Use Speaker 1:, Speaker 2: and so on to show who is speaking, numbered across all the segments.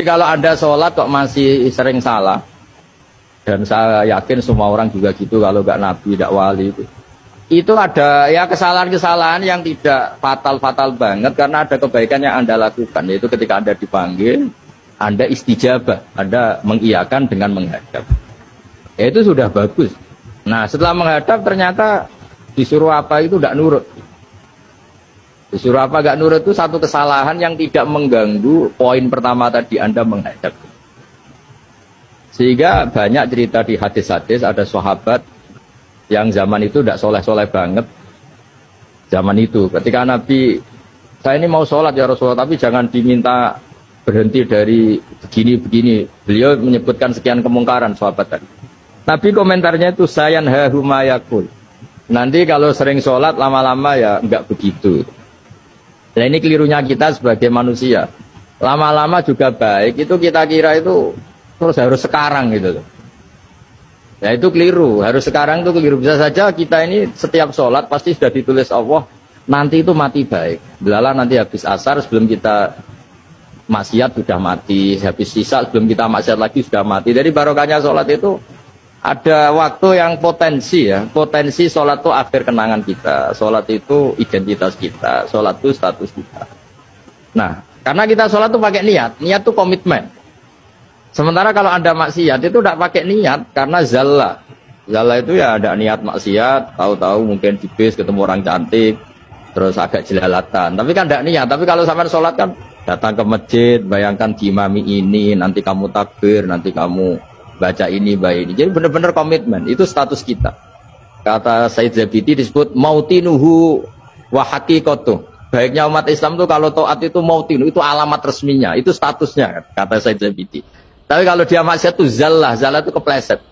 Speaker 1: Kalau Anda sholat kok masih sering salah, dan saya yakin semua orang juga gitu, kalau nggak nabi, nggak wali itu ada ya kesalahan-kesalahan yang tidak fatal-fatal banget karena ada kebaikan yang Anda lakukan, yaitu ketika Anda dipanggil, Anda istijabah, Anda mengiyakan dengan menghadap. Ya itu sudah bagus. Nah setelah menghadap ternyata disuruh apa itu tidak nurut. Disuruh apa nggak nurut itu satu kesalahan yang tidak mengganggu poin pertama tadi, Anda menghadap. Sehingga banyak cerita di hadis-hadis, ada sahabat yang zaman itu tidak soleh-soleh banget. Zaman itu ketika Nabi, saya ini mau sholat ya Rasulullah, tapi jangan diminta berhenti dari begini-begini. Beliau menyebutkan sekian kemungkaran sahabat tadi. Nabi komentarnya itu sayan hahumayakul. Nanti kalau sering sholat lama-lama ya enggak begitu. Nah ini kelirunya kita sebagai manusia. Lama-lama juga baik, itu kita kira itu terus harus sekarang gitu. Ya itu keliru, harus sekarang itu keliru. Bisa saja kita ini setiap sholat pasti sudah ditulis Allah, nanti itu mati baik. Belala nanti habis asar sebelum kita maksiat sudah mati, habis sisa sebelum kita maksiat lagi sudah mati. Jadi barokahnya sholat itu ada waktu yang potensi ya, potensi sholat itu akhir kenangan kita, sholat itu identitas kita, sholat itu status kita. Nah, karena kita sholat itu pakai niat, niat itu komitmen. Sementara kalau Anda maksiat itu tidak pakai niat karena zalla. Zalla itu ya ada niat maksiat, tahu-tahu mungkin di bis ketemu orang cantik, terus agak jelalatan. Tapi kan tidak niat. Tapi kalau sampai sholat kan datang ke masjid, bayangkan diimami ini, nanti kamu takbir, nanti kamu baca ini, baca ini. Jadi benar-benar komitmen. Itu status kita. Kata Said Zabidi disebut mautinuhu wa haqiqatuh. Baiknya umat Islam itu kalau taat itu mautinu, itu alamat resminya, itu statusnya, kata Said Zabidi. Tapi kalau dia maksiat itu zallah itu kepleset.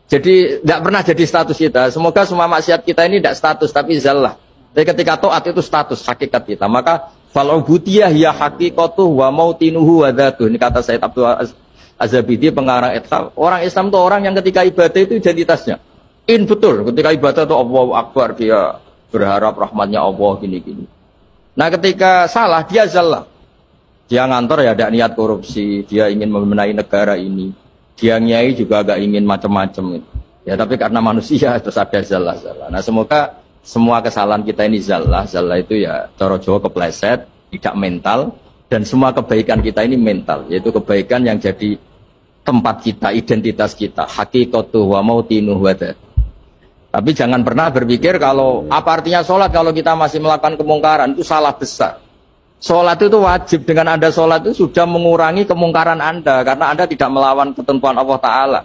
Speaker 1: Jadi tidak pernah jadi status kita. Semoga semua maksiat kita ini tidak status, tapi zallah. Jadi ketika taat itu status, hakikat kita. Maka fal'ubudiyah ya haqiqatuh wa mautinuhu wa dhatuh. Ini kata Said Abdul Az-Zabidi, pengarang Ithaf. Orang Islam itu orang yang ketika ibadah itu identitasnya. Betul, ketika ibadah itu Allahu Akbar, dia berharap rahmatnya Allah, gini-gini. Nah ketika salah, dia zallah. Dia ngantor ya ada niat korupsi, dia ingin membenahi negara ini, dia nyai juga agak ingin macam-macam. Ya tapi karena manusia terus ada zallah. Nah semoga semua kesalahan kita ini zallah itu ya cara Jawa kepleset, tidak mental, dan semua kebaikan kita ini mental, yaitu kebaikan yang jadi tempat kita, identitas kita, haqiqatuh wa mautinuh wa dhatuh. Tapi jangan pernah berpikir kalau apa artinya sholat kalau kita masih melakukan kemungkaran, itu salah besar. Sholat itu wajib, dengan Anda sholat itu sudah mengurangi kemungkaran Anda, karena Anda tidak melawan ketentuan Allah Ta'ala.